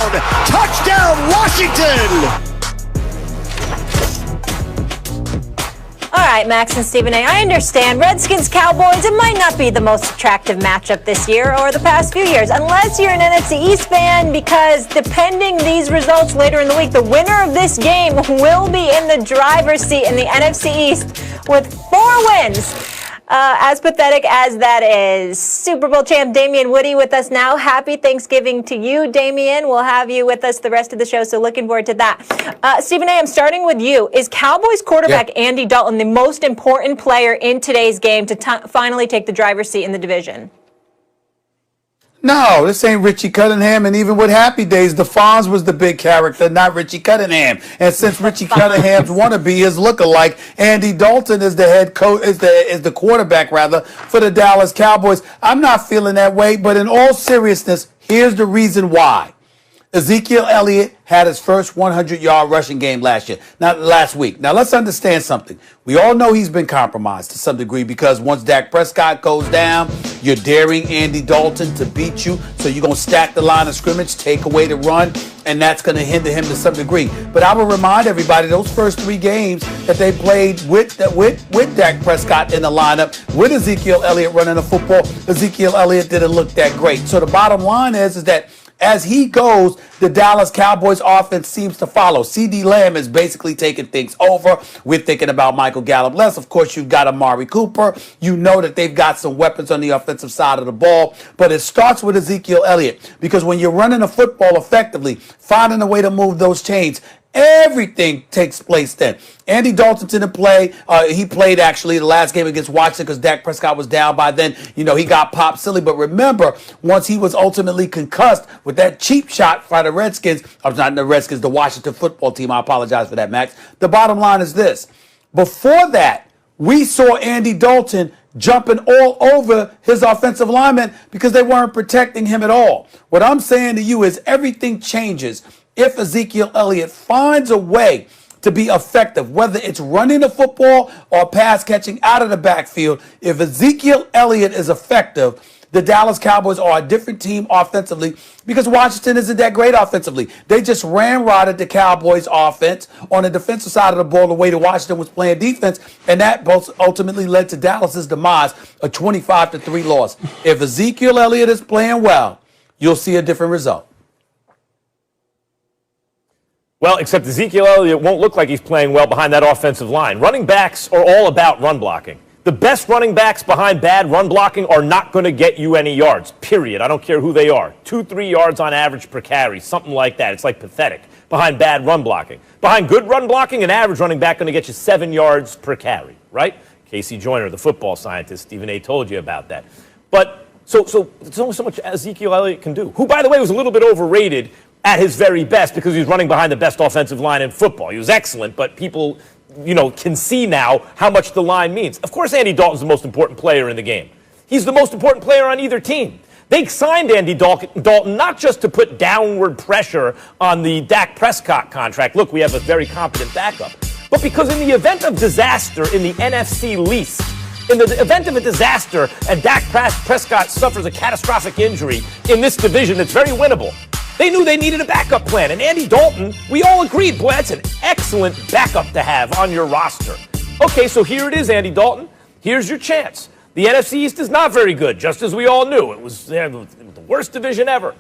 Touchdown, Washington! All right, Max and Stephen A., I understand Redskins-Cowboys, it might not be the most attractive matchup this year or the past few years, unless you're an NFC East fan, because depending these results later in the week, the winner of this game will be in the driver's seat in the NFC East with 4 wins. As pathetic as that is. Super Bowl champ Damian Woody with us now. Happy Thanksgiving to you, Damian. We'll have you with us the rest of the show, so looking forward to that. Stephen A., I'm starting with you. Is Cowboys quarterback Andy Dalton the most important player in today's game to finally take the driver's seat in the division? No, this ain't Richie Cunningham, and even with Happy Days, the Fonz was the big character, not Richie Cunningham. And since Richie Cunningham's wannabe, his lookalike, Andy Dalton is the head coach, is the quarterback rather for the Dallas Cowboys. I'm not feeling that way, but in all seriousness, here's the reason why. Ezekiel Elliott had his first 100-yard rushing game last week. Now, let's understand something. We all know he's been compromised to some degree because once Dak Prescott goes down, you're daring Andy Dalton to beat you. So you're going to stack the line of scrimmage, take away the run, and that's going to hinder him to some degree. But I will remind everybody, those first 3 games that they played with Dak Prescott in the lineup, with Ezekiel Elliott running the football, Ezekiel Elliott didn't look that great. So the bottom line is that as he goes, the Dallas Cowboys offense seems to follow. CD Lamb is basically taking things over. We're thinking about Michael Gallup less. Of course, you've got Amari Cooper. You know that they've got some weapons on the offensive side of the ball. But it starts with Ezekiel Elliott, because when you're running a football effectively, finding a way to move those chains, everything takes place then. Andy Dalton didn't play. He played actually the last game against Washington because Dak Prescott was down by then. You know, he got popped silly. But remember, once he was ultimately concussed with that cheap shot by the Redskins, not the Redskins, the Washington football team. I apologize for that, Max. The bottom line is this. Before that, we saw Andy Dalton jumping all over his offensive linemen because they weren't protecting him at all. What I'm saying to you is everything changes if Ezekiel Elliott finds a way to be effective, whether it's running the football or pass catching out of the backfield. If Ezekiel Elliott is effective, the Dallas Cowboys are a different team offensively because Washington isn't that great offensively. They just ramrodded the Cowboys offense on the defensive side of the ball the way that Washington was playing defense, and that both ultimately led to Dallas's demise, a 25-3 loss. If Ezekiel Elliott is playing well, you'll see a different result. Well, except Ezekiel Elliott won't look like he's playing well behind that offensive line. Running backs are all about run blocking. The best running backs behind bad run blocking are not going to get you any yards, period. I don't care who they are. 2-3 yards on average per carry, something like that. It's like pathetic behind bad run blocking. Behind good run blocking, an average running back going to get you 7 yards per carry, right? Casey Joyner, the football scientist, Stephen A. told you about that. But so there's only so much Ezekiel Elliott can do, who, by the way, was a little bit overrated at his very best because he was running behind the best offensive line in football. He was excellent, but people, can see now how much the line means. Of course, Andy Dalton's the most important player in the game. He's the most important player on either team. They signed Andy Dalton not just to put downward pressure on the Dak Prescott contract. Look, we have a very competent backup. But because in the event of disaster in the NFC least, in the event of a disaster and Dak Prescott suffers a catastrophic injury in this division that's very winnable, they knew they needed a backup plan. And Andy Dalton, we all agreed, boy, that's an excellent backup to have on your roster. Okay, so here it is, Andy Dalton. Here's your chance. The NFC East is not very good, just as we all knew. It was the worst division ever.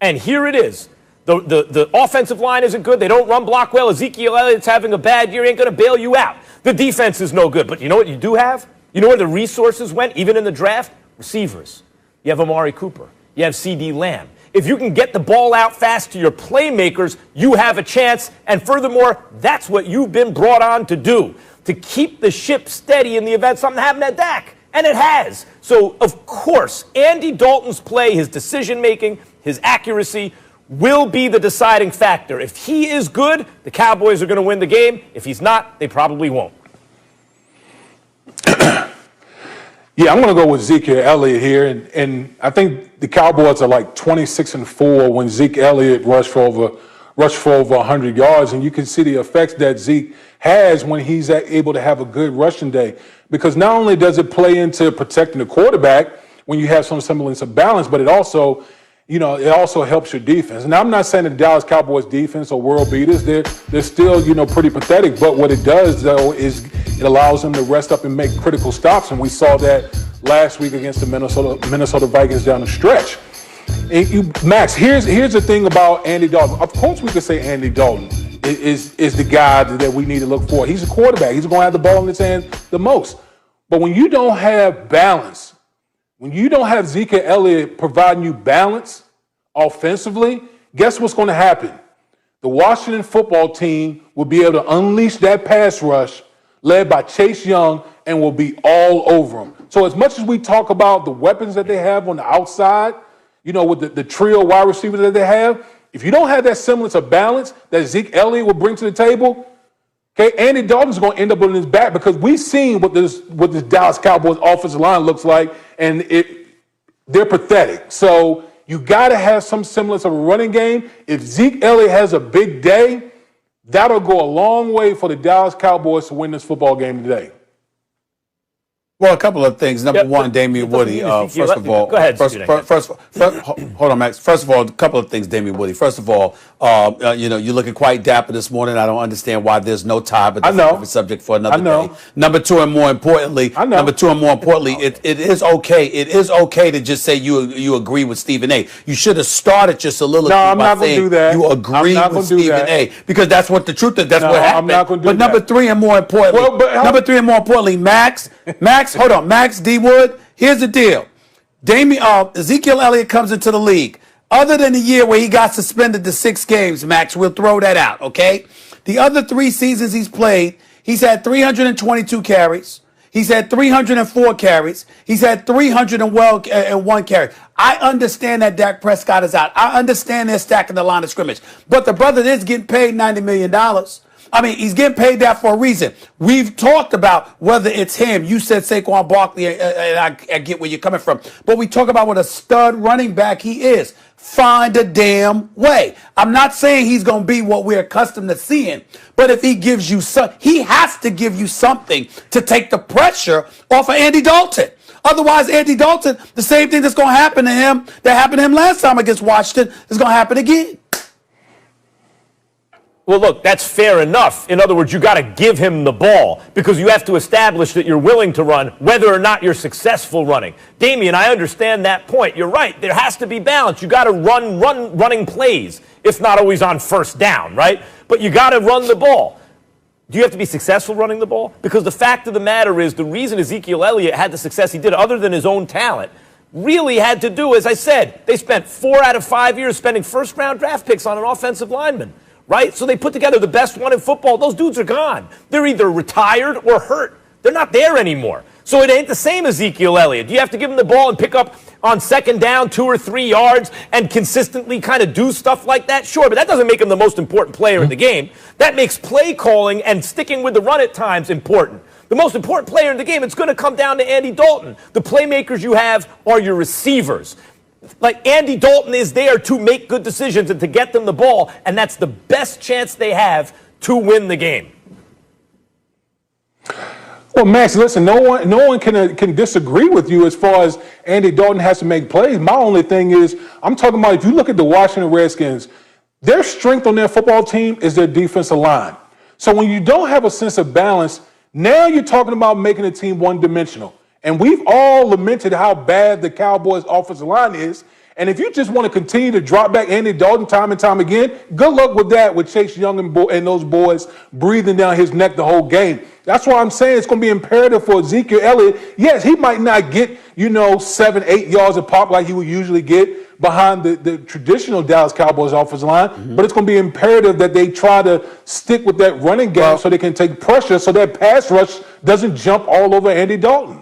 And here it is. The offensive line isn't good. They don't run block well. Ezekiel Elliott's having a bad year. Ain't going to bail you out. The defense is no good. But you know what you do have? You know where the resources went, even in the draft? Receivers. You have Amari Cooper. You have CD Lamb. If you can get the ball out fast to your playmakers, you have a chance. And furthermore, that's what you've been brought on to do, to keep the ship steady in the event something happened at Dak. And it has. So, of course, Andy Dalton's play, his decision-making, his accuracy will be the deciding factor. If he is good, the Cowboys are going to win the game. If he's not, they probably won't. Yeah, I'm going to go with Ezekiel Elliott here, and I think the Cowboys are like 26-4 when Zeke Elliott rushed for over 100 yards, and you can see the effects that Zeke has when he's able to have a good rushing day. Because not only does it play into protecting the quarterback when you have some semblance of balance, but it also it also helps your defense. And I'm not saying the Dallas Cowboys defense are world beaters. They're still, pretty pathetic. But what it does, though, is it allows them to rest up and make critical stops. And we saw that last week against the Minnesota Vikings down the stretch. And Max, here's the thing about Andy Dalton. Of course, we could say Andy Dalton is the guy that we need to look for. He's a quarterback. He's going to have the ball in his hand the most. But when you don't have balance, when you don't have Zeke Elliott providing you balance offensively, guess what's going to happen? The Washington football team will be able to unleash that pass rush led by Chase Young and will be all over them. So as much as we talk about the weapons that they have on the outside, with the trio wide receivers that they have, if you don't have that semblance of balance that Zeke Elliott will bring to the table, okay, Andy Dalton's going to end up on his back because we've seen what this Dallas Cowboys offensive line looks like, and they're pathetic. So you got to have some semblance of a running game. If Zeke Elliott has a big day, that'll go a long way for the Dallas Cowboys to win this football game today. Well, a couple of things. Number one, Damian Woody. First of all, go ahead. Hold on, Max. First of all, a couple of things, Damian Woody. First of all, you're looking quite dapper this morning. I don't understand why there's no tie, but that's a different subject for another day. Number two, and more importantly, it is okay. It is okay to just say you agree with Stephen A. You should have started just a little. No, I'm not going to do that. You agree with Stephen A. Because that's what the truth is. That's what happened. I'm not going to do that. But number three, and more importantly, Max, hold on, Max D. Wood, here's the deal. Ezekiel Elliott comes into the league. Other than the year where he got suspended to 6 games, Max, we'll throw that out, okay? The other 3 seasons he's played, he's had 322 carries. He's had 304 carries. He's had 301 carries. I understand that Dak Prescott is out. I understand they're stacking the line of scrimmage. But the brother is getting paid $90 million. I mean, he's getting paid that for a reason. We've talked about whether it's him. You said Saquon Barkley, and I get where you're coming from. But we talk about what a stud running back he is. Find a damn way. I'm not saying he's going to be what we're accustomed to seeing. But if he gives you he has to give you something to take the pressure off of Andy Dalton. Otherwise, Andy Dalton, the same thing that's going to happen to him that happened to him last time against Washington is going to happen again. Well, look, that's fair enough. In other words, you got to give him the ball because you have to establish that you're willing to run whether or not you're successful running. Damian, I understand that point. You're right. There has to be balance. You got to running plays, if not always on first down, right? But you got to run the ball. Do you have to be successful running the ball? Because the fact of the matter is the reason Ezekiel Elliott had the success he did, other than his own talent, really had to do, as I said, they spent 4 out of 5 years spending first-round draft picks on an offensive lineman. Right? So they put together the best one in football. Those dudes are gone. They're either retired or hurt. They're not there anymore. So it ain't the same as Ezekiel Elliott. Do you have to give him the ball and pick up on second down 2 or 3 yards and consistently kind of do stuff like that? Sure, but that doesn't make him the most important player in the game. That makes play calling and sticking with the run at times important. The most important player in the game, it's going to come down to Andy Dalton. The playmakers you have are your receivers. Like Andy Dalton is there to make good decisions and to get them the ball, and that's the best chance they have to win the game. Well, Max, listen, no one can disagree with you as far as Andy Dalton has to make plays. My only thing is, I'm talking about if you look at the Washington Redskins, their strength on their football team is their defensive line. So when you don't have a sense of balance, now you're talking about making a team one-dimensional. And we've all lamented how bad the Cowboys' offensive line is. And if you just want to continue to drop back Andy Dalton time and time again, good luck with that with Chase Young and those boys breathing down his neck the whole game. That's why I'm saying it's going to be imperative for Ezekiel Elliott. Yes, he might not get, 7, 8 yards of pop like he would usually get behind the traditional Dallas Cowboys offensive line, but it's going to be imperative that they try to stick with that running game so they can take pressure so that pass rush doesn't jump all over Andy Dalton.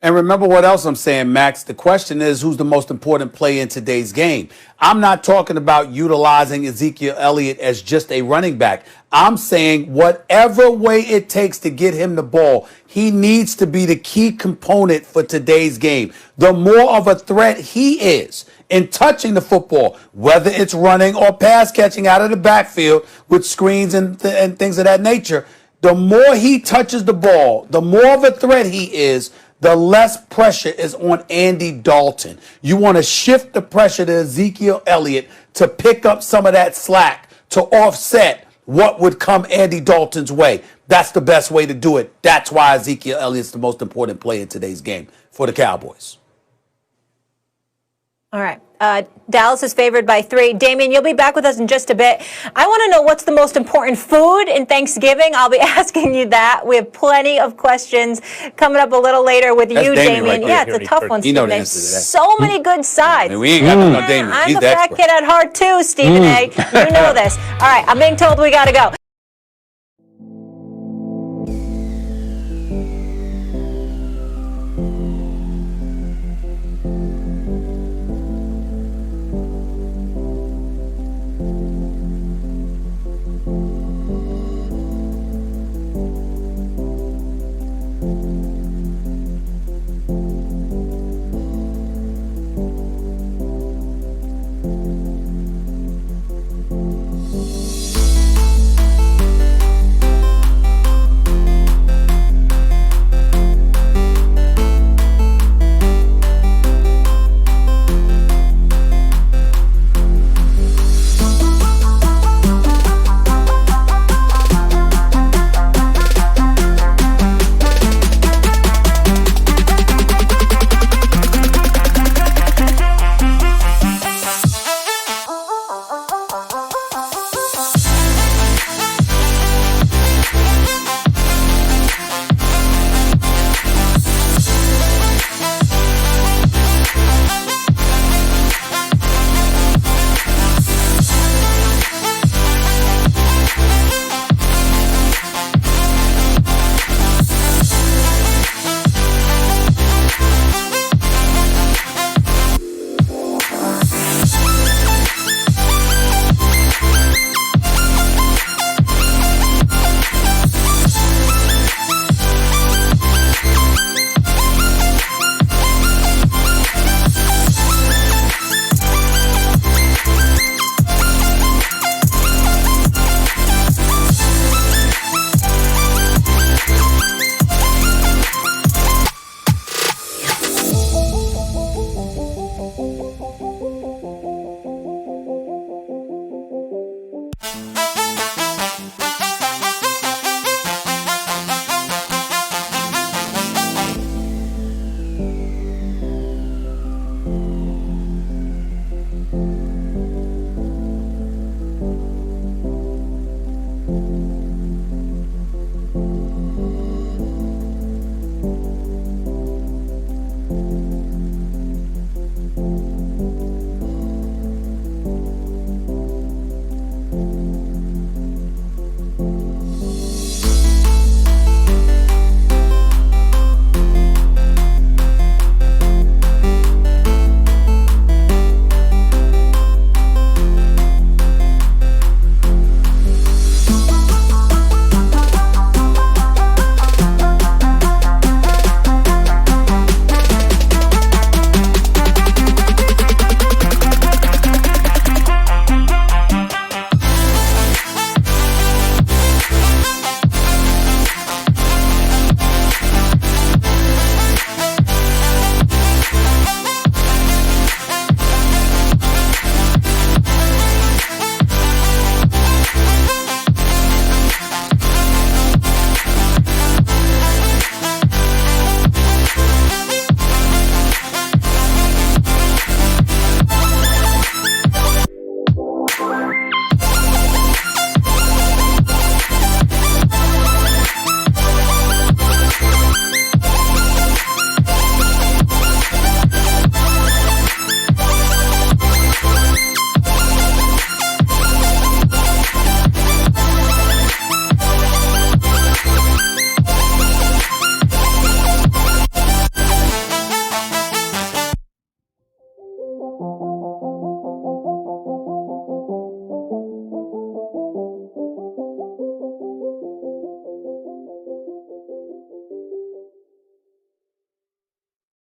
And remember what else I'm saying, Max. The question is, who's the most important player in today's game? I'm not talking about utilizing Ezekiel Elliott as just a running back. I'm saying whatever way it takes to get him the ball, he needs to be the key component for today's game. The more of a threat he is in touching the football, whether it's running or pass catching out of the backfield with screens and things of that nature, the more he touches the ball, the more of a threat he is, the less pressure is on Andy Dalton. You want to shift the pressure to Ezekiel Elliott to pick up some of that slack, to offset what would come Andy Dalton's way. That's the best way to do it. That's why Ezekiel Elliott's the most important player in today's game for the Cowboys. All right. Dallas is favored by 3. Damien, you'll be back with us in just a bit. I want to know what's the most important food in Thanksgiving. I'll be asking you that. We have plenty of questions coming up a little later with you, Damien. Right yeah, it's a tough one, Stephen A. A. So many good sides. And we ain't got no Damien. I'm He's a the fat expert. kid at heart, too, Stephen A. You know this. All right, I'm being told we got to go.